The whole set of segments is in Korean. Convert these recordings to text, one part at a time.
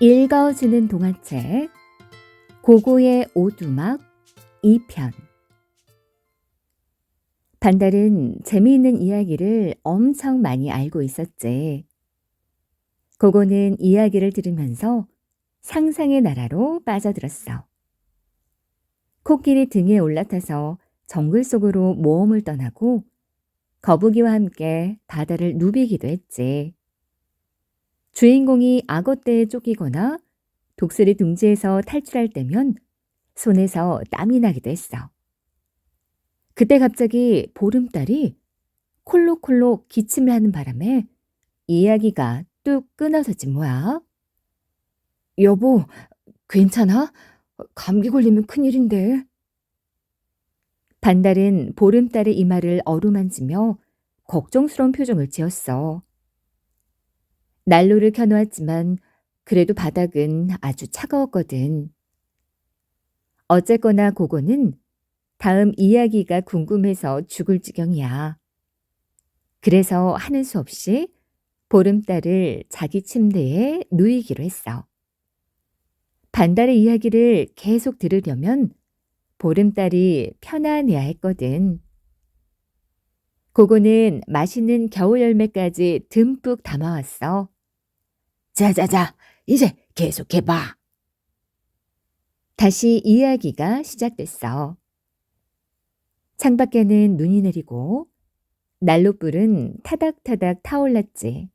읽어주는 동화책 고고의 오두막 2편. 반달은 재미있는 이야기를 엄청 많이 알고 있었지. 고고는 이야기를 들으면서 상상의 나라로 빠져들었어. 코끼리 등에 올라타서 정글 속으로 모험을 떠나고 거북이와 함께 바다를 누비기도 했지. 주인공이 악어떼에 쫓기거나 독수리 둥지에서 탈출할 때면 손에서 땀이 나기도 했어. 그때 갑자기 보름달이 콜록콜록 기침을 하는 바람에 이야기가 뚝 끊어졌지 뭐야. 여보, 괜찮아? 감기 걸리면 큰일인데. 반달은 보름달의 이마를 어루만지며 걱정스러운 표정을 지었어. 난로를 켜놓았지만 그래도 바닥은 아주 차가웠거든. 어쨌거나 고고는 다음 이야기가 궁금해서 죽을 지경이야. 그래서 하는 수 없이 보름달을 자기 침대에 누이기로 했어. 반달의 이야기를 계속 들으려면 보름달이 편안해야 했거든. 고고는 맛있는 겨울 열매까지 듬뿍 담아왔어. 자자자, 이제 계속해봐. 다시 이야기가 시작됐어. 창밖에는 눈이 내리고 난로불은 타닥타닥 타올랐지.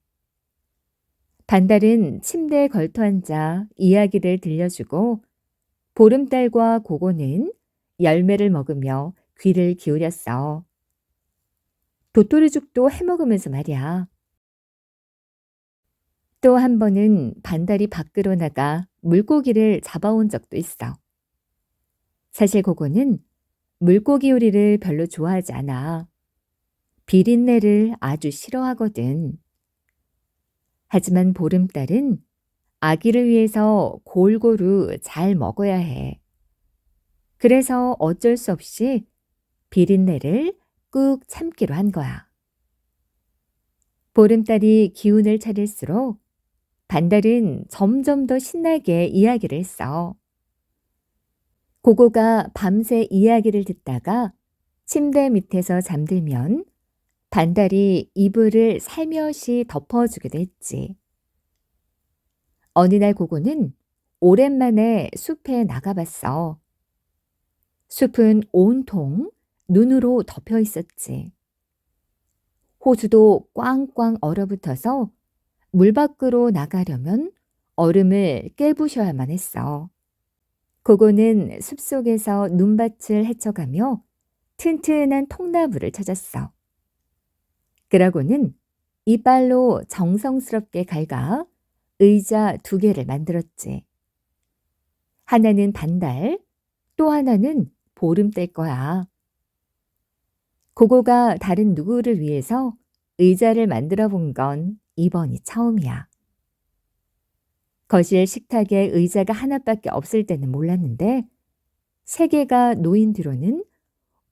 반달은 침대에 걸터앉아 이야기를 들려주고 보름달과 고고는 열매를 먹으며 귀를 기울였어. 도토리죽도 해먹으면서 말이야. 또 한 번은 반달이 밖으로 나가 물고기를 잡아온 적도 있어. 사실 고고는 물고기 요리를 별로 좋아하지 않아. 비린내를 아주 싫어하거든. 하지만 보름달은 아기를 위해서 골고루 잘 먹어야 해. 그래서 어쩔 수 없이 비린내를 꾹 참기로 한 거야. 보름달이 기운을 차릴수록 반달은 점점 더 신나게 이야기를 했어. 고고가 밤새 이야기를 듣다가 침대 밑에서 잠들면 반달이 이불을 살며시 덮어주기도 했지. 어느 날 고고는 오랜만에 숲에 나가봤어. 숲은 온통 눈으로 덮여 있었지. 호수도 꽝꽝 얼어붙어서 물 밖으로 나가려면 얼음을 깨부셔야만 했어. 고고는 숲속에서 눈밭을 헤쳐가며 튼튼한 통나무를 찾았어. 그러고는 이빨로 정성스럽게 갉아 의자 2개를 만들었지. 하나는 반달, 또 하나는 보름 뗄 거야. 고고가 다른 누구를 위해서 의자를 만들어 본 건 이번이 처음이야. 거실 식탁에 의자가 하나밖에 없을 때는 몰랐는데 3개가 놓인 뒤로는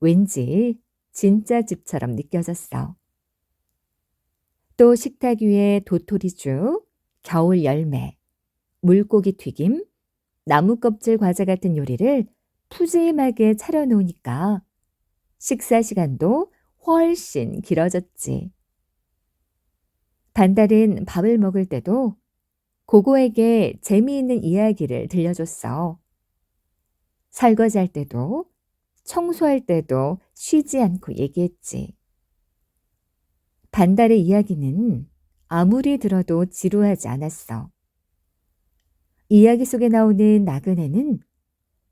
왠지 진짜 집처럼 느껴졌어. 또 식탁 위에 도토리죽, 겨울 열매, 물고기 튀김, 나무 껍질 과자 같은 요리를 푸짐하게 차려놓으니까 식사 시간도 훨씬 길어졌지. 반달은 밥을 먹을 때도 고고에게 재미있는 이야기를 들려줬어. 설거지할 때도 청소할 때도 쉬지 않고 얘기했지. 반달의 이야기는 아무리 들어도 지루하지 않았어. 이야기 속에 나오는 나그네는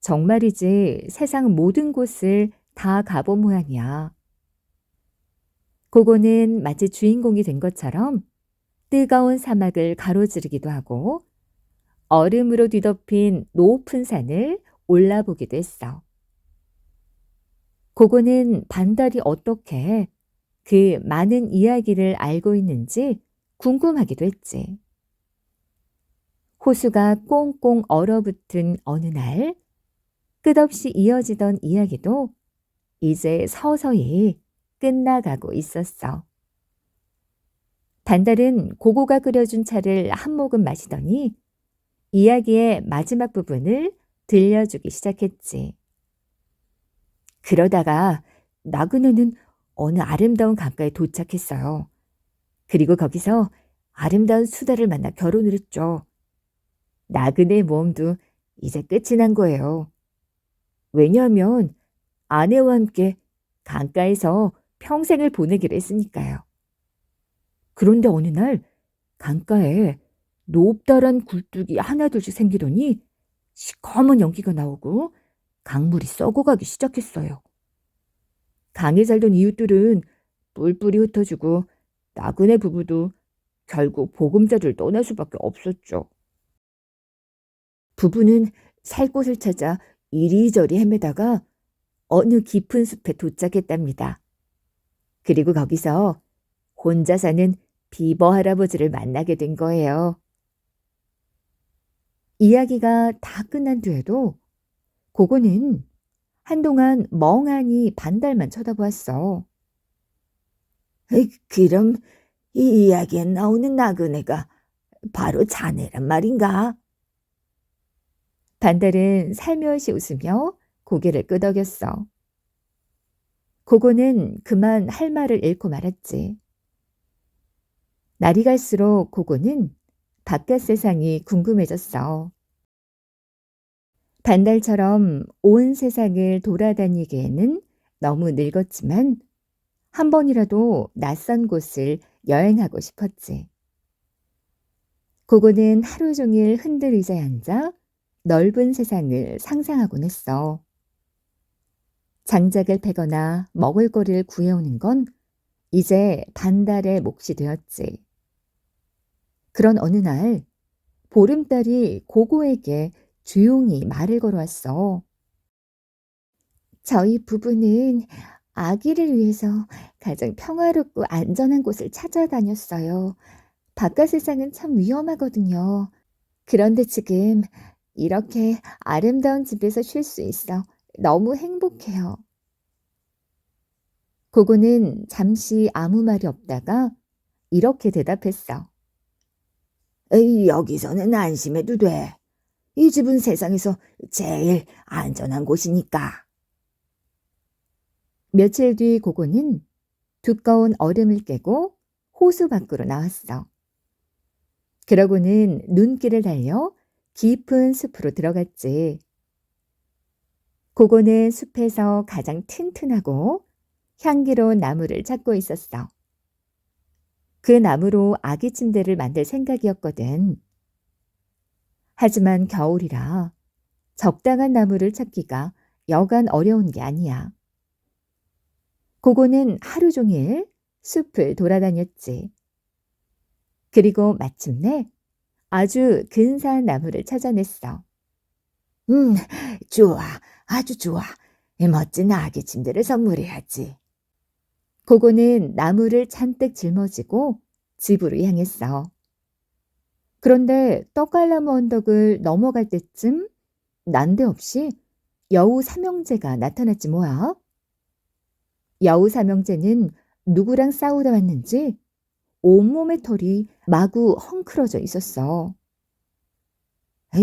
정말이지 세상 모든 곳을 다 가본 모양이야. 고고는 마치 주인공이 된 것처럼 뜨거운 사막을 가로지르기도 하고 얼음으로 뒤덮인 높은 산을 올라보기도 했어. 고고는 반달이 어떻게 그 많은 이야기를 알고 있는지 궁금하기도 했지. 호수가 꽁꽁 얼어붙은 어느 날 끝없이 이어지던 이야기도 이제 서서히 끝나가고 있었어. 반달은 고고가 끓여준 차를 한 모금 마시더니 이야기의 마지막 부분을 들려주기 시작했지. 그러다가 나그네는 어느 아름다운 강가에 도착했어요. 그리고 거기서 아름다운 수다를 만나 결혼을 했죠. 나그네의 모험도 이제 끝이 난 거예요. 왜냐하면 아내와 함께 강가에서 평생을 보내기로 했으니까요. 그런데 어느 날 강가에 높다란 굴뚝이 하나둘씩 생기더니 시커먼 연기가 나오고 강물이 썩어가기 시작했어요. 강에 살던 이웃들은 뿔뿔이 흩어지고 나그네 부부도 결국 보금자리를 떠날 수밖에 없었죠. 부부는 살 곳을 찾아 이리저리 헤매다가 어느 깊은 숲에 도착했답니다. 그리고 거기서 혼자 사는 비버 할아버지를 만나게 된 거예요. 이야기가 다 끝난 뒤에도 고고는 한동안 멍하니 반달만 쳐다보았어. 그럼 이 이야기에 나오는 나그네가 바로 자네란 말인가? 반달은 살며시 웃으며 고개를 끄덕였어. 고고는 그만 할 말을 잃고 말았지. 날이 갈수록 고고는 바깥 세상이 궁금해졌어. 반달처럼 온 세상을 돌아다니기에는 너무 늙었지만 한 번이라도 낯선 곳을 여행하고 싶었지. 고고는 하루 종일 흔들 의자에 앉아 넓은 세상을 상상하곤 했어. 장작을 패거나 먹을 거리를 구해오는 건 이제 반달의 몫이 되었지. 그런 어느 날 보름달이 고고에게 조용히 말을 걸어왔어. 저희 부부는 아기를 위해서 가장 평화롭고 안전한 곳을 찾아다녔어요. 바깥 세상은 참 위험하거든요. 그런데 지금 이렇게 아름다운 집에서 쉴 수 있어 너무 행복해요. 고고는 잠시 아무 말이 없다가 이렇게 대답했어. 여기서는 안심해도 돼. 이 집은 세상에서 제일 안전한 곳이니까. 며칠 뒤 고고는 두꺼운 얼음을 깨고 호수 밖으로 나왔어. 그러고는 눈길을 달려 깊은 숲으로 들어갔지. 고고는 숲에서 가장 튼튼하고 향기로운 나무를 찾고 있었어. 그 나무로 아기 침대를 만들 생각이었거든. 하지만 겨울이라 적당한 나무를 찾기가 여간 어려운 게 아니야. 고고는 하루 종일 숲을 돌아다녔지. 그리고 마침내 아주 근사한 나무를 찾아냈어. 좋아. 아주 좋아. 멋진 아기 침대를 선물해야지. 고고는 나무를 잔뜩 짊어지고 집으로 향했어. 그런데 떡갈나무 언덕을 넘어갈 때쯤 난데없이 여우 삼형제가 나타났지 뭐야. 여우 삼형제는 누구랑 싸우다 왔는지 온몸의 털이 마구 헝클어져 있었어.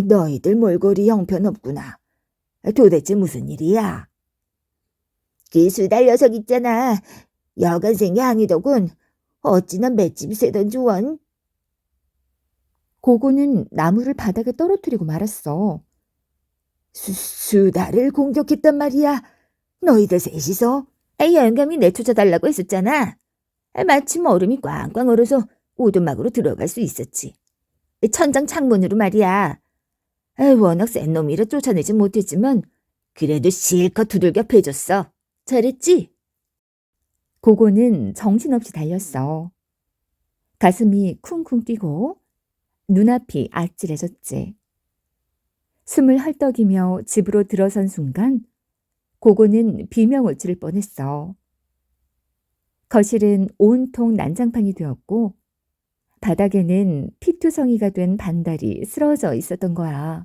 너희들 몰골이 형편없구나. 도대체 무슨 일이야? 그 수달 녀석 있잖아. 여간생이 아니더군. 어찌나 맷집이 세던지 원. 고고는 나무를 바닥에 떨어뜨리고 말았어. 수달을 공격했단 말이야. 너희들 셋이서? 영감이 내쫓아달라고 했었잖아. 마침 얼음이 꽝꽝 얼어서 오두막으로 들어갈 수 있었지. 천장 창문으로 말이야. 워낙 센 놈이라 쫓아내지 못했지만 그래도 실컷 두들겨 패줬어. 잘했지? 고고는 정신없이 달렸어. 가슴이 쿵쿵 뛰고 눈앞이 아찔해졌지. 숨을 헐떡이며 집으로 들어선 순간 고고는 비명을 지를 뻔했어. 거실은 온통 난장판이 되었고 바닥에는 피투성이가 된 반달이 쓰러져 있었던 거야.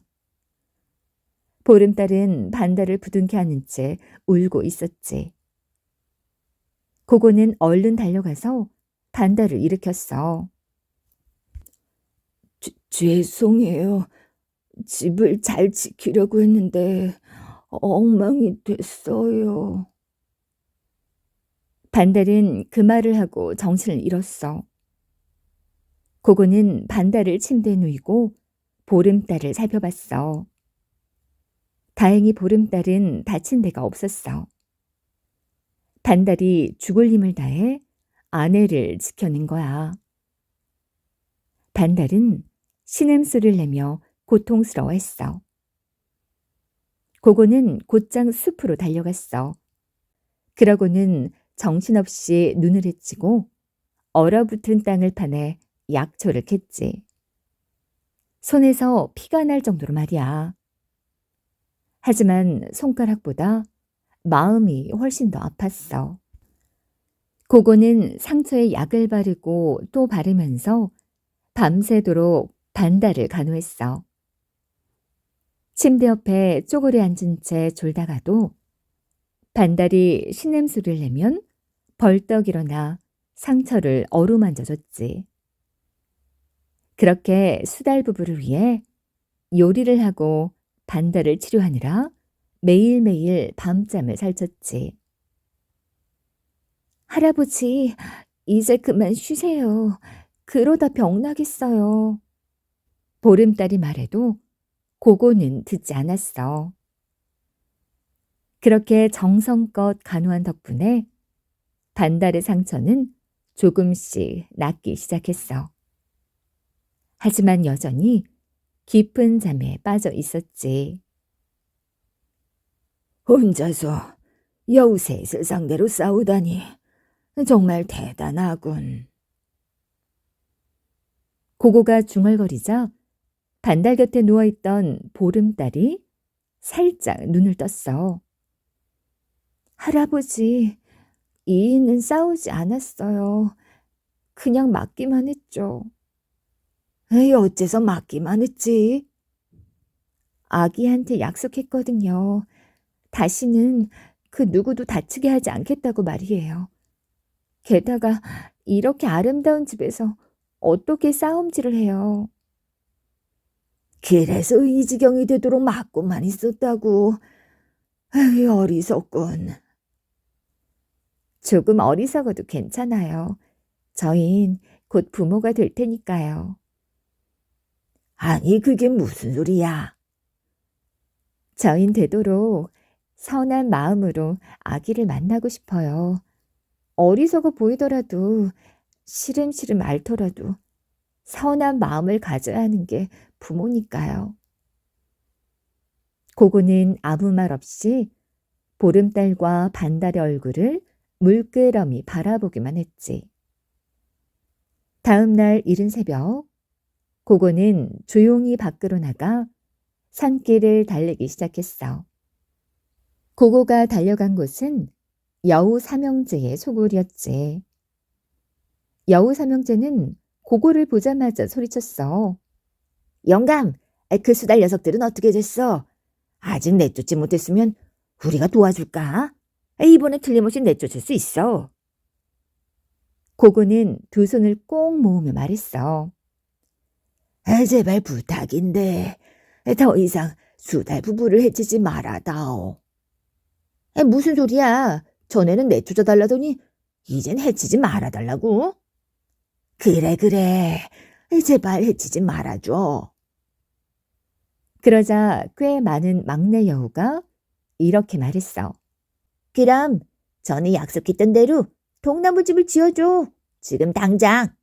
보름달은 반달을 부둥켜 안은 채 울고 있었지. 고고는 얼른 달려가서 반달을 일으켰어. 죄송해요. 집을 잘 지키려고 했는데 엉망이 됐어요. 반달은 그 말을 하고 정신을 잃었어. 고고는 반달을 침대에 누이고 보름달을 살펴봤어. 다행히 보름달은 다친 데가 없었어. 반달이 죽을 힘을 다해 아내를 지켜낸 거야. 반달은 신음소리를 내며 고통스러워했어. 고고는 곧장 숲으로 달려갔어. 그러고는 정신없이 눈을 헤치고 얼어붙은 땅을 파내 약초를 캤지. 손에서 피가 날 정도로 말이야. 하지만 손가락보다 마음이 훨씬 더 아팠어. 고고는 상처에 약을 바르고 또 바르면서 밤새도록 반달을 간호했어. 침대 옆에 쪼그려 앉은 채 졸다가도 반달이 신음소리를 내면 벌떡 일어나 상처를 어루만져줬지. 그렇게 수달 부부를 위해 요리를 하고 반달을 치료하느라 매일매일 밤잠을 설쳤지. 할아버지, 이제 그만 쉬세요. 그러다 병나겠어요. 보름달이 말해도 고고는 듣지 않았어. 그렇게 정성껏 간호한 덕분에 반달의 상처는 조금씩 낫기 시작했어. 하지만 여전히 깊은 잠에 빠져 있었지. 혼자서 여우셋을 상대로 싸우다니 정말 대단하군. 고고가 중얼거리자 반달 곁에 누워있던 보름달이 살짝 눈을 떴어. 할아버지, 이인은 싸우지 않았어요. 그냥 맞기만 했죠. 에이, 어째서 맞기만 했지? 아기한테 약속했거든요. 다시는 그 누구도 다치게 하지 않겠다고 말이에요. 게다가 이렇게 아름다운 집에서 어떻게 싸움질을 해요. 그래서 이 지경이 되도록 맞고만 있었다고. 에이, 어리석군. 조금 어리석어도 괜찮아요. 저흰 곧 부모가 될 테니까요. 아니, 그게 무슨 소리야? 저흰 되도록 선한 마음으로 아기를 만나고 싶어요. 어리석어 보이더라도 시름시름 앓더라도 선한 마음을 가져야 하는 게 부모니까요. 고고는 아무 말 없이 보름달과 반달의 얼굴을 물끄러미 바라보기만 했지. 다음 날 이른 새벽, 고고는 조용히 밖으로 나가 산길을 달리기 시작했어. 고고가 달려간 곳은 여우 삼형제의 소굴이었지. 여우 삼형제는 고고를 보자마자 소리쳤어. 영감, 그 수달 녀석들은 어떻게 됐어? 아직 내쫓지 못했으면 우리가 도와줄까? 이번에 틀림없이 내쫓을 수 있어. 고고는 두 손을 꼭 모으며 말했어. 제발 부탁인데 더 이상 수달 부부를 해치지 말아다오. 무슨 소리야? 전에는 내쫓아달라더니 이젠 해치지 말아달라고? 그래. 제발 해치지 말아줘. 그러자 꽤 많은 막내 여우가 이렇게 말했어. 그럼 전에 약속했던 대로 통나무집을 지어줘. 지금 당장.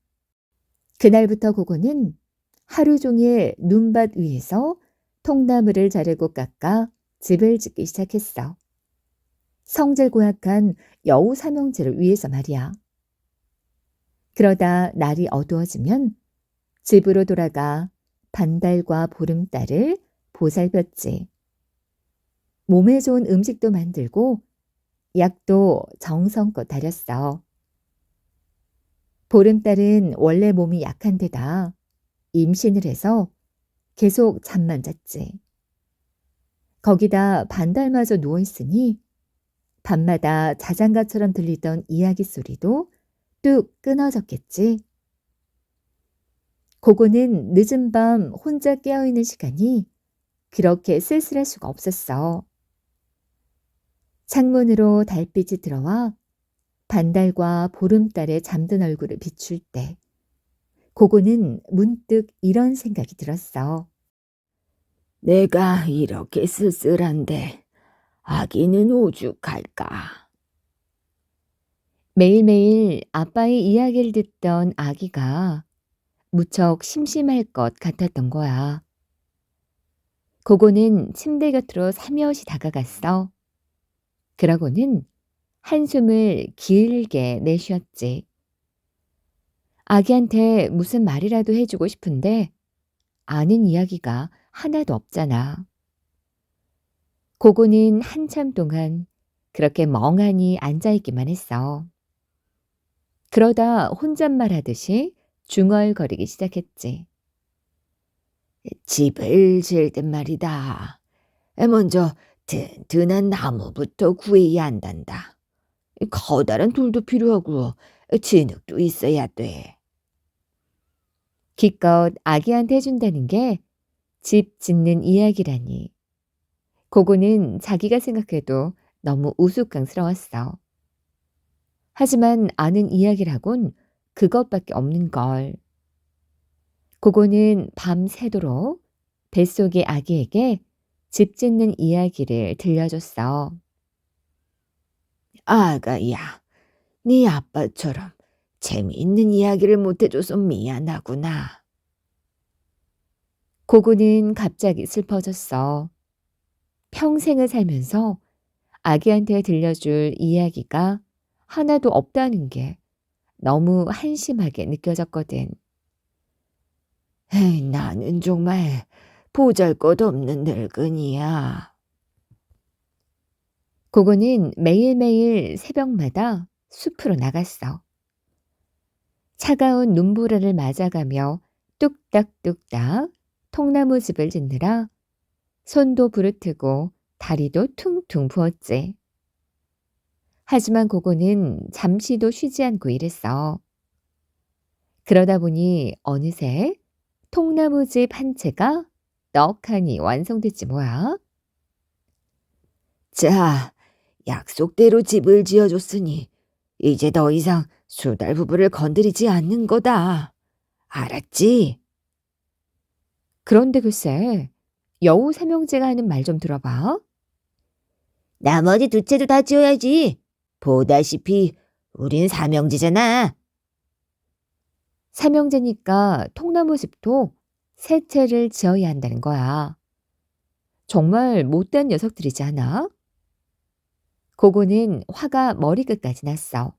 그날부터 고고는 하루 종일 눈밭 위에서 통나무를 자르고 깎아 집을 짓기 시작했어. 성질 고약한 여우 삼형제를 위해서 말이야. 그러다 날이 어두워지면 집으로 돌아가 반달과 보름달을 보살폈지. 몸에 좋은 음식도 만들고 약도 정성껏 다렸어. 보름달은 원래 몸이 약한 데다 임신을 해서 계속 잠만 잤지. 거기다 반달마저 누워있으니 밤마다 자장가처럼 들리던 이야기 소리도 뚝 끊어졌겠지. 고고는 늦은 밤 혼자 깨어있는 시간이 그렇게 쓸쓸할 수가 없었어. 창문으로 달빛이 들어와 반달과 보름달의 잠든 얼굴을 비출 때 고고는 문득 이런 생각이 들었어. 내가 이렇게 쓸쓸한데 아기는 오죽할까? 매일매일 아빠의 이야기를 듣던 아기가 무척 심심할 것 같았던 거야. 고고는 침대 곁으로 살며시 다가갔어. 그러고는 한숨을 길게 내쉬었지. 아기한테 무슨 말이라도 해주고 싶은데 아는 이야기가 하나도 없잖아. 고고는 한참 동안 그렇게 멍하니 앉아있기만 했어. 그러다 혼잣말 하듯이 중얼거리기 시작했지. 집을 지을 땐 말이다. 먼저 든든한 나무부터 구해야 한단다. 커다란 돌도 필요하고 진흙도 있어야 돼. 기껏 아기한테 해준다는 게 집 짓는 이야기라니. 고고는 자기가 생각해도 너무 우스꽝스러웠어. 하지만 아는 이야기라곤 그것밖에 없는 걸. 고고는 밤새도록 뱃속의 아기에게 집 짓는 이야기를 들려줬어. 아가야, 네 아빠처럼 재미있는 이야기를 못해줘서 미안하구나. 고고는 갑자기 슬퍼졌어. 평생을 살면서 아기한테 들려줄 이야기가 하나도 없다는 게 너무 한심하게 느껴졌거든. 에이, 나는 정말 보잘것없는 늙은이야. 고고는 매일매일 새벽마다 숲으로 나갔어. 차가운 눈보라를 맞아가며 뚝딱뚝딱 통나무 집을 짓느라 손도 부르트고 다리도 퉁퉁 부었지. 하지만 고고는 잠시도 쉬지 않고 일했어. 그러다 보니 어느새 통나무집 한 채가 떡하니 완성됐지 뭐야. 자, 약속대로 집을 지어줬으니 이제 더 이상 수달 부부를 건드리지 않는 거다. 알았지? 그런데 글쎄 여우 삼형제가 하는 말 좀 들어봐. 나머지 두 채도 다 지어야지. 보다시피 우린 삼형제잖아. 삼형제니까 통나무집도 세 채를 지어야 한다는 거야. 정말 못된 녀석들이지 않아? 고고는 화가 머리끝까지 났어.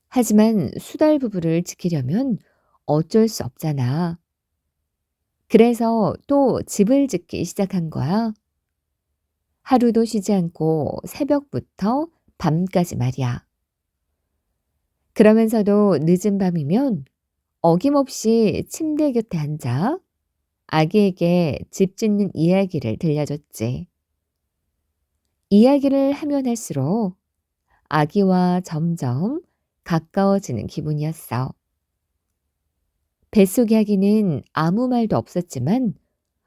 하지만 수달 부부를 지키려면 어쩔 수 없잖아. 그래서 또 집을 짓기 시작한 거야. 하루도 쉬지 않고 새벽부터 밤까지 말이야. 그러면서도 늦은 밤이면 어김없이 침대 곁에 앉아 아기에게 집 짓는 이야기를 들려줬지. 이야기를 하면 할수록 아기와 점점 가까워지는 기분이었어. 뱃속 이야기는 아무 말도 없었지만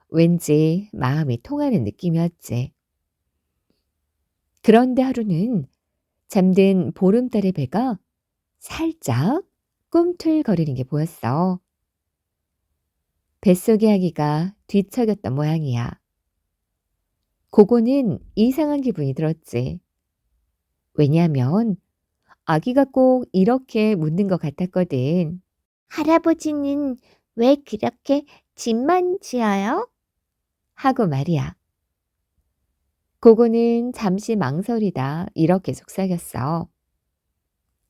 왠지 마음이 통하는 느낌이었지. 그런데 하루는 잠든 보름달의 배가 살짝 꿈틀거리는 게 보였어. 뱃속의 아기가 뒤척였던 모양이야. 고고는 이상한 기분이 들었지. 왜냐하면 아기가 꼭 이렇게 묻는 것 같았거든. 할아버지는 왜 그렇게 집만 지어요? 하고 말이야. 고고는 잠시 망설이다 이렇게 속삭였어.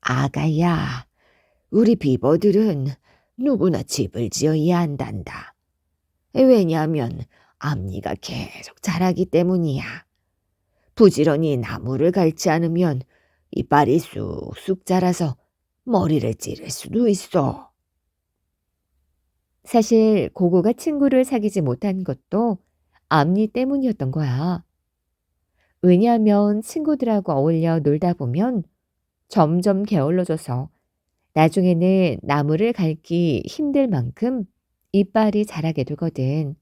아가야, 우리 비버들은 누구나 집을 지어야 한단다. 왜냐하면 앞니가 계속 자라기 때문이야. 부지런히 나무를 갈지 않으면 이빨이 쑥쑥 자라서 머리를 찌를 수도 있어. 사실 고고가 친구를 사귀지 못한 것도 앞니 때문이었던 거야. 왜냐하면 친구들하고 어울려 놀다 보면 점점 게을러져서 나중에는 나무를 갈기 힘들 만큼 이빨이 자라게 되거든.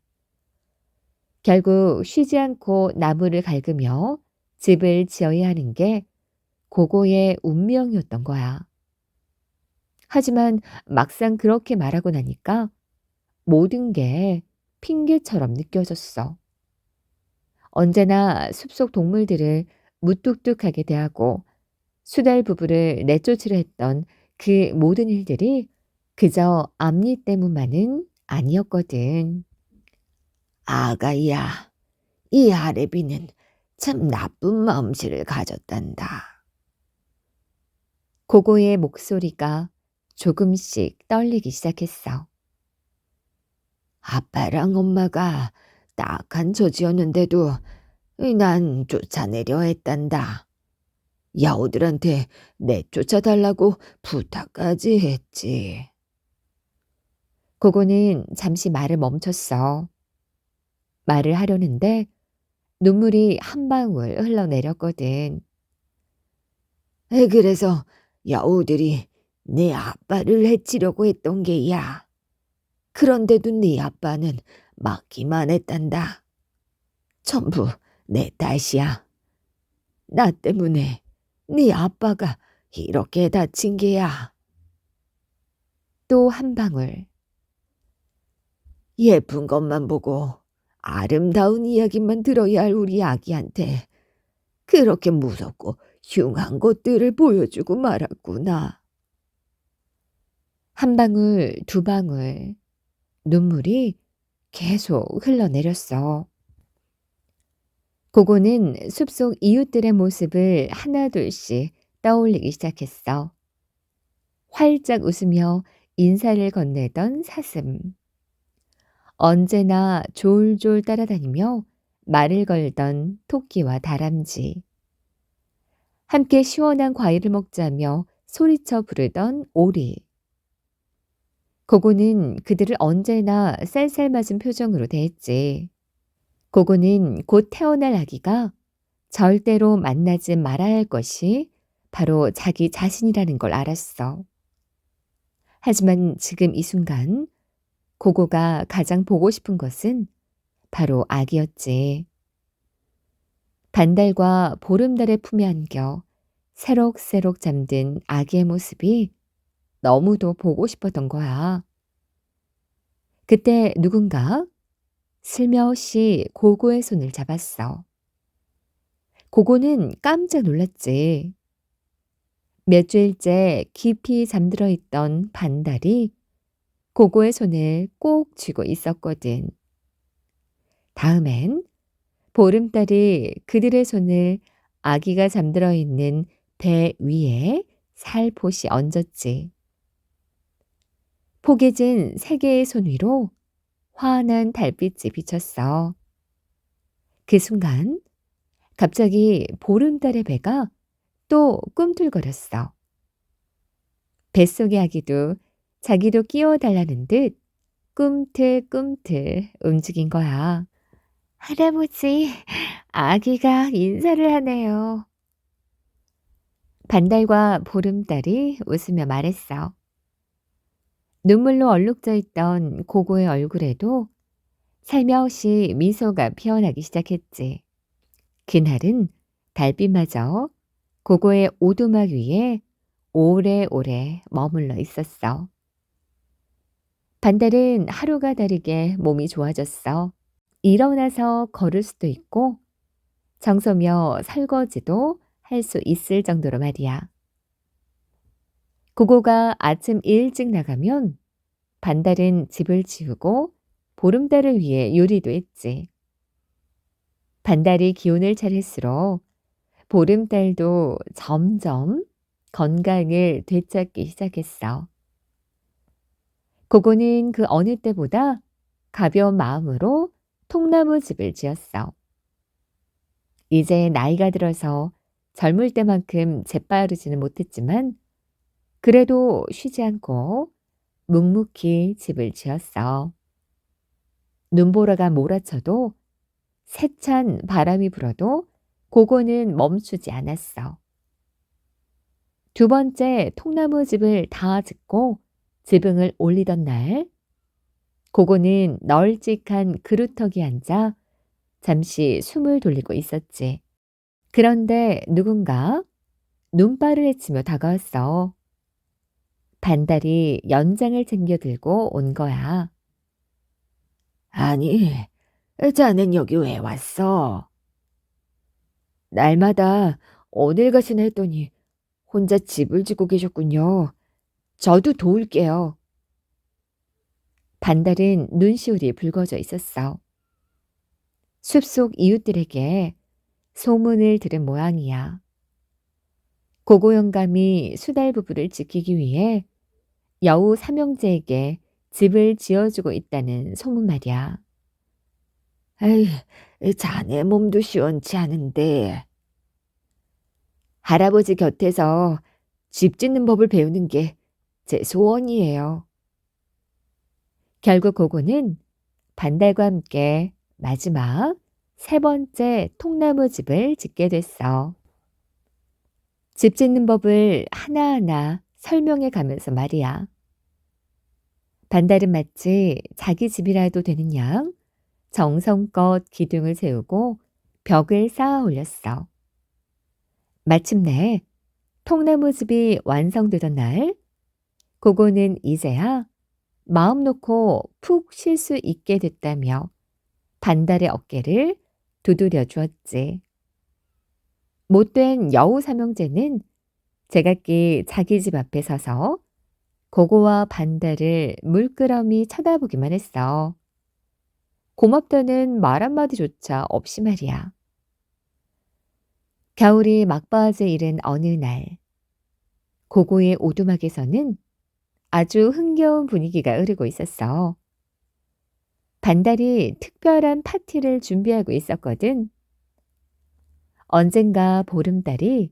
결국 쉬지 않고 나무를 갈그며 집을 지어야 하는 게 고고의 운명이었던 거야. 하지만 막상 그렇게 말하고 나니까 모든 게 핑계처럼 느껴졌어. 언제나 숲속 동물들을 무뚝뚝하게 대하고 수달 부부를 내쫓으려 했던 그 모든 일들이 그저 앞니 때문만은 아니었거든. 아가야, 이 아래비는 참 나쁜 마음씨를 가졌단다. 고고의 목소리가 조금씩 떨리기 시작했어. 아빠랑 엄마가 딱한 처지였는데도 난 쫓아내려 했단다. 여우들한테 내쫓아달라고 부탁까지 했지. 고고는 잠시 말을 멈췄어. 말을 하려는데 눈물이 한 방울 흘러내렸거든. 그래서 여우들이 내 아빠를 해치려고 했던 게야. 그런데도 네 아빠는 막기만 했단다. 전부 내 탓이야. 나 때문에 네 아빠가 이렇게 다친 게야. 또 한 방울. 예쁜 것만 보고 아름다운 이야기만 들어야 할 우리 아기한테 그렇게 무섭고 흉한 것들을 보여주고 말았구나. 한 방울, 두 방울. 눈물이 계속 흘러내렸어. 고고는 숲속 이웃들의 모습을 하나둘씩 떠올리기 시작했어. 활짝 웃으며 인사를 건네던 사슴. 언제나 졸졸 따라다니며 말을 걸던 토끼와 다람쥐. 함께 시원한 과일을 먹자며 소리쳐 부르던 오리. 고고는 그들을 언제나 쌀쌀맞은 표정으로 대했지. 고고는 곧 태어날 아기가 절대로 만나지 말아야 할 것이 바로 자기 자신이라는 걸 알았어. 하지만 지금 이 순간 고고가 가장 보고 싶은 것은 바로 아기였지. 반달과 보름달의 품에 안겨 새록새록 잠든 아기의 모습이 너무도 보고 싶었던 거야. 그때 누군가 슬며시 고고의 손을 잡았어. 고고는 깜짝 놀랐지. 몇 주일째 깊이 잠들어 있던 반달이 고고의 손을 꼭 쥐고 있었거든. 다음엔 보름달이 그들의 손을 아기가 잠들어 있는 배 위에 살포시 얹었지. 포개진 세 개의 손 위로 환한 달빛이 비쳤어. 그 순간 갑자기 보름달의 배가 또 꿈틀거렸어. 뱃속의 아기도 자기도 끼워달라는 듯 꿈틀꿈틀 움직인 거야. 할아버지, 아기가 인사를 하네요. 반달과 보름달이 웃으며 말했어. 눈물로 얼룩져 있던 고고의 얼굴에도 살며시 미소가 피어나기 시작했지. 그날은 달빛마저 고고의 오두막 위에 오래오래 머물러 있었어. 반달은 하루가 다르게 몸이 좋아졌어. 일어나서 걸을 수도 있고 청소며 설거지도 할 수 있을 정도로 말이야. 고고가 아침 일찍 나가면 반달은 집을 치우고 보름달을 위해 요리도 했지. 반달이 기운을 차릴수록 보름달도 점점 건강을 되찾기 시작했어. 고고는 그 어느 때보다 가벼운 마음으로 통나무 집을 지었어. 이제 나이가 들어서 젊을 때만큼 재빠르지는 못했지만 그래도 쉬지 않고 묵묵히 집을 지었어. 눈보라가 몰아쳐도 세찬 바람이 불어도 고고는 멈추지 않았어. 두 번째 통나무 집을 다 짓고 지붕을 올리던 날 고고는 널찍한 그루터기에 앉아 잠시 숨을 돌리고 있었지. 그런데 누군가 눈발을 헤치며 다가왔어. 반달이 연장을 챙겨 들고 온 거야. 아니, 자넨 여기 왜 왔어? 날마다 어딜 가시나 했더니 혼자 집을 지고 계셨군요. 저도 도울게요. 반달은 눈시울이 붉어져 있었어. 숲속 이웃들에게 소문을 들은 모양이야. 고고 영감이 수달 부부를 지키기 위해 여우 삼형제에게 집을 지어주고 있다는 소문 말이야. 에이, 자네 몸도 시원치 않은데. 할아버지 곁에서 집 짓는 법을 배우는 게 제 소원이에요. 결국 고고는 반달과 함께 마지막 세 번째 통나무 집을 짓게 됐어. 집 짓는 법을 하나하나 설명해 가면서 말이야. 반달은 마치 자기 집이라도 되는 양 정성껏 기둥을 세우고 벽을 쌓아 올렸어. 마침내 통나무 집이 완성되던 날, 고고는 이제야 마음 놓고 푹 쉴 수 있게 됐다며 반달의 어깨를 두드려 주었지. 못된 여우 삼형제는 제각기 자기 집 앞에 서서 고고와 반달을 물끄러미 쳐다보기만 했어. 고맙다는 말 한마디조차 없이 말이야. 겨울이 막바지에 이른 어느 날, 고고의 오두막에서는 아주 흥겨운 분위기가 흐르고 있었어. 반달이 특별한 파티를 준비하고 있었거든. 언젠가 보름달이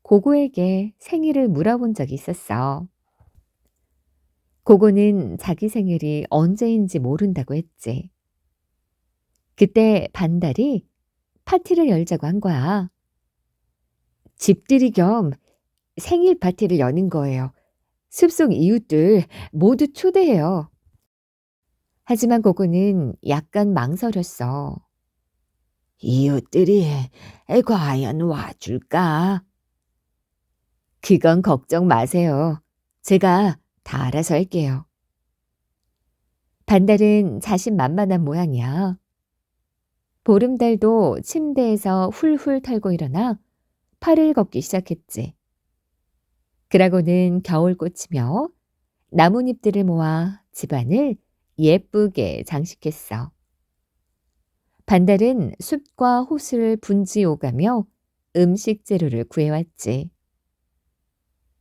고고에게 생일을 물어본 적이 있었어. 고고는 자기 생일이 언제인지 모른다고 했지. 그때 반달이 파티를 열자고 한 거야. 집들이 겸 생일 파티를 여는 거예요. 숲속 이웃들 모두 초대해요. 하지만 고고는 약간 망설였어. 이웃들이 과연 와줄까? 그건 걱정 마세요. 제가 다 알아서 할게요. 반달은 자신만만한 모양이야. 보름달도 침대에서 훌훌 털고 일어나 팔을 걷기 시작했지. 그러고는 겨울 꽃이며 나뭇잎들을 모아 집안을 예쁘게 장식했어. 반달은 숲과 호수를 분지 오가며 음식 재료를 구해왔지.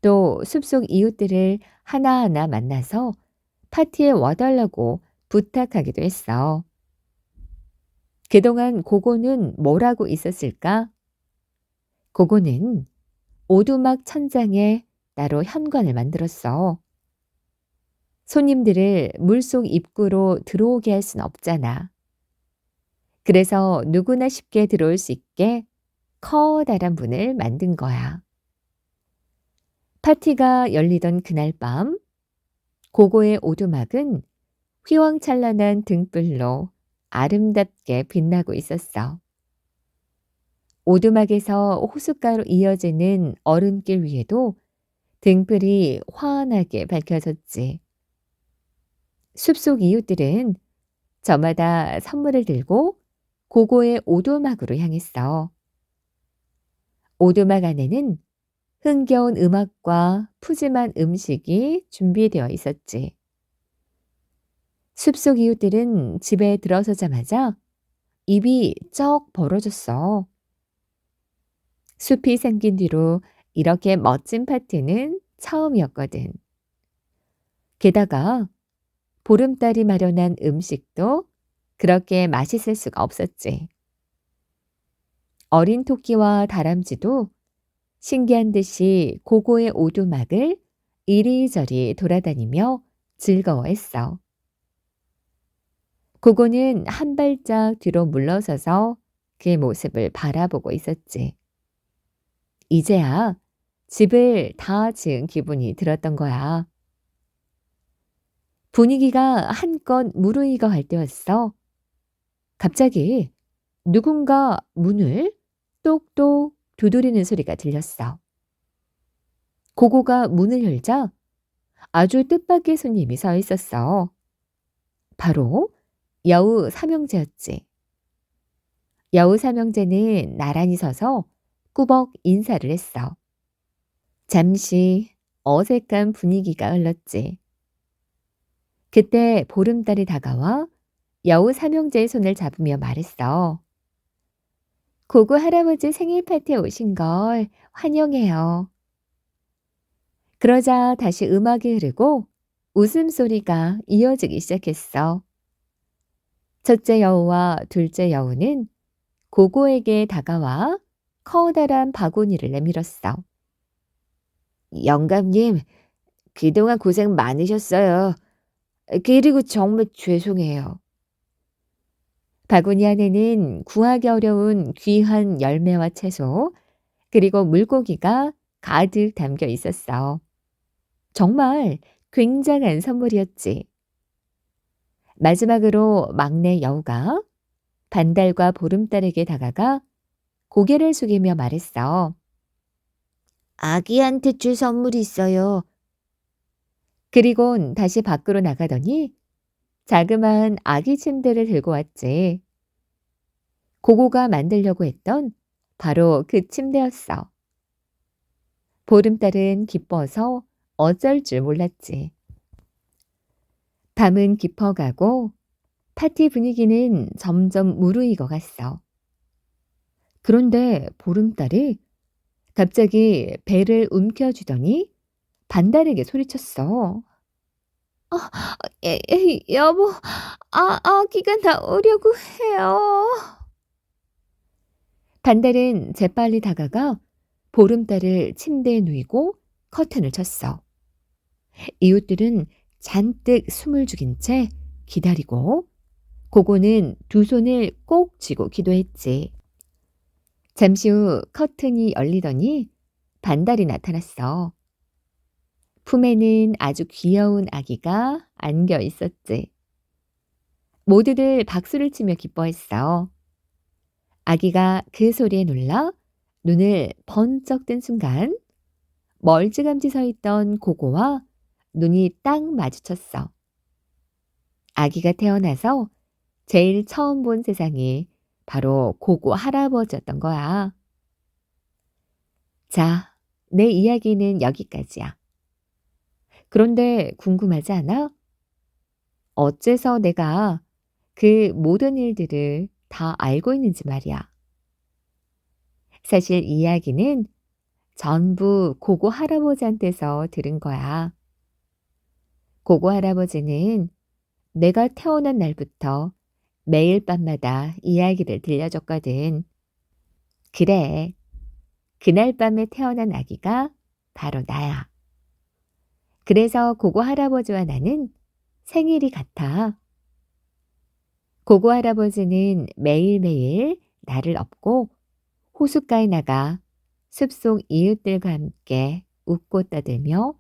또 숲속 이웃들을 하나하나 만나서 파티에 와달라고 부탁하기도 했어. 그동안 고고는 뭘 하고 있었을까? 고고는 오두막 천장에 따로 현관을 만들었어. 손님들을 물속 입구로 들어오게 할 순 없잖아. 그래서 누구나 쉽게 들어올 수 있게 커다란 문을 만든 거야. 파티가 열리던 그날 밤, 고고의 오두막은 휘황찬란한 등불로 아름답게 빛나고 있었어. 오두막에서 호숫가로 이어지는 얼음길 위에도 등불이 환하게 밝혀졌지. 숲속 이웃들은 저마다 선물을 들고 고고의 오두막으로 향했어. 오두막 안에는 흥겨운 음악과 푸짐한 음식이 준비되어 있었지. 숲속 이웃들은 집에 들어서자마자 입이 쩍 벌어졌어. 숲이 생긴 뒤로 이렇게 멋진 파티는 처음이었거든. 게다가 보름달이 마련한 음식도 그렇게 맛있을 수가 없었지. 어린 토끼와 다람쥐도 신기한 듯이 고고의 오두막을 이리저리 돌아다니며 즐거워했어. 고고는 한 발짝 뒤로 물러서서 그의 모습을 바라보고 있었지. 이제야 집을 다 지은 기분이 들었던 거야. 분위기가 한껏 무르익어 갈 때였어. 갑자기 누군가 문을 똑똑 두드리는 소리가 들렸어. 고고가 문을 열자 아주 뜻밖의 손님이 서 있었어. 바로 여우 삼형제였지. 여우 삼형제는 나란히 서서 꾸벅 인사를 했어. 잠시 어색한 분위기가 흘렀지. 그때 보름달이 다가와 여우 삼형제의 손을 잡으며 말했어. 고고 할아버지 생일 파티에 오신 걸 환영해요. 그러자 다시 음악이 흐르고 웃음소리가 이어지기 시작했어. 첫째 여우와 둘째 여우는 고고에게 다가와 커다란 바구니를 내밀었어. 영감님, 그동안 고생 많으셨어요. 그리고 정말 죄송해요. 바구니 안에는 구하기 어려운 귀한 열매와 채소, 그리고 물고기가 가득 담겨 있었어. 정말 굉장한 선물이었지. 마지막으로 막내 여우가 반달과 보름달에게 다가가 고개를 숙이며 말했어. 아기한테 줄 선물이 있어요. 그리곤 다시 밖으로 나가더니 자그마한 아기 침대를 들고 왔지. 고고가 만들려고 했던 바로 그 침대였어. 보름달은 기뻐서 어쩔 줄 몰랐지. 밤은 깊어가고 파티 분위기는 점점 무르익어 갔어. 그런데 보름달이 갑자기 배를 움켜쥐더니 반달에게 소리쳤어. 여보, 아기가 나오려고 해요. 반달은 재빨리 다가가 보름달을 침대에 누이고 커튼을 쳤어. 이웃들은 잔뜩 숨을 죽인 채 기다리고 고고는 두 손을 꼭 쥐고 기도했지. 잠시 후 커튼이 열리더니 반달이 나타났어. 품에는 아주 귀여운 아기가 안겨 있었지. 모두들 박수를 치며 기뻐했어. 아기가 그 소리에 놀라 눈을 번쩍 뜬 순간 멀찌감치 서 있던 고고와 눈이 딱 마주쳤어. 아기가 태어나서 제일 처음 본 세상이 바로 고고 할아버지였던 거야. 자, 내 이야기는 여기까지야. 그런데 궁금하지 않아? 어째서 내가 그 모든 일들을 다 알고 있는지 말이야. 사실 이야기는 전부 고고 할아버지한테서 들은 거야. 고고 할아버지는 내가 태어난 날부터 매일 밤마다 이야기를 들려줬거든. 그래, 그날 밤에 태어난 아기가 바로 나야. 그래서 고고 할아버지와 나는 생일이 같아. 고고 할아버지는 매일매일 나를 업고 호숫가에 나가 숲속 이웃들과 함께 웃고 떠들며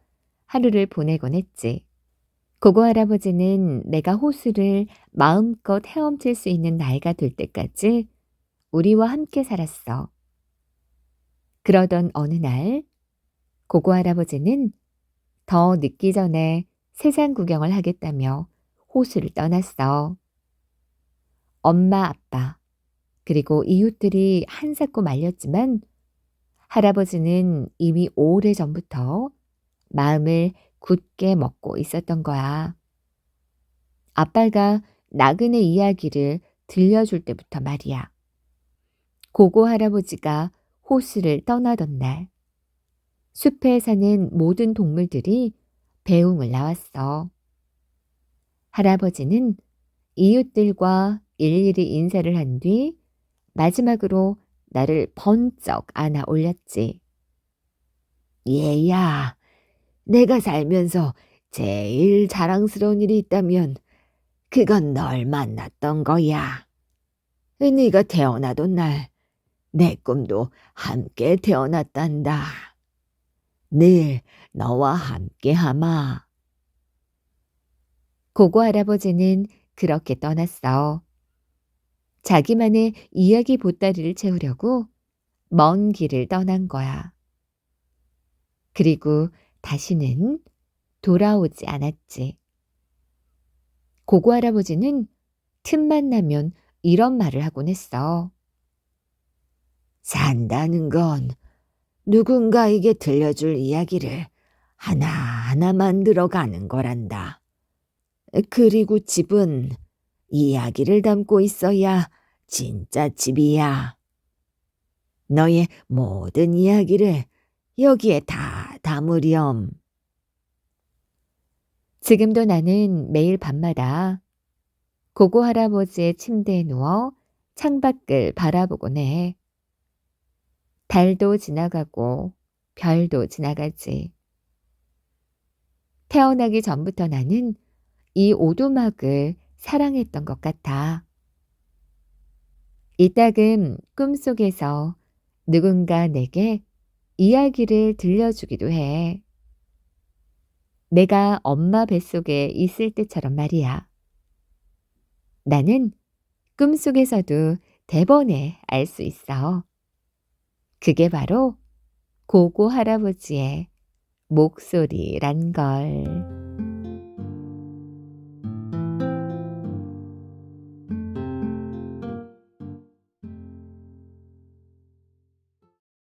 하루를 보내곤 했지. 고고 할아버지는 내가 호수를 마음껏 헤엄칠 수 있는 나이가 될 때까지 우리와 함께 살았어. 그러던 어느 날 고고 할아버지는 더 늦기 전에 세상 구경을 하겠다며 호수를 떠났어. 엄마, 아빠, 그리고 이웃들이 한사코 말렸지만 할아버지는 이미 오래전부터 마음을 굳게 먹고 있었던 거야. 아빠가 나그네 이야기를 들려줄 때부터 말이야. 고고 할아버지가 호수를 떠나던 날, 숲에 사는 모든 동물들이 배웅을 나왔어. 할아버지는 이웃들과 일일이 인사를 한 뒤 마지막으로 나를 번쩍 안아 올렸지. 얘야, 내가 살면서 제일 자랑스러운 일이 있다면 그건 널 만났던 거야. 네가 태어나던 날 내 꿈도 함께 태어났단다. 늘 너와 함께 하마. 고고 할아버지는 그렇게 떠났어. 자기만의 이야기 보따리를 채우려고 먼 길을 떠난 거야. 그리고 다시는 돌아오지 않았지. 고고 할아버지는 틈만 나면 이런 말을 하곤 했어. 산다는 건 누군가에게 들려줄 이야기를 하나하나 만들어 가는 거란다. 그리고 집은 이야기를 담고 있어야 진짜 집이야. 너의 모든 이야기를 여기에 다 담으렴. 지금도 나는 매일 밤마다 고고 할아버지의 침대에 누워 창밖을 바라보곤 해. 달도 지나가고 별도 지나가지. 태어나기 전부터 나는 이 오두막을 사랑했던 것 같아. 이따금 꿈속에서 누군가 내게 이야기를 들려주기도 해. 내가 엄마 뱃속에 있을 때처럼 말이야. 나는 꿈속에서도 대번에 알 수 있어. 그게 바로 고고 할아버지의 목소리란 걸.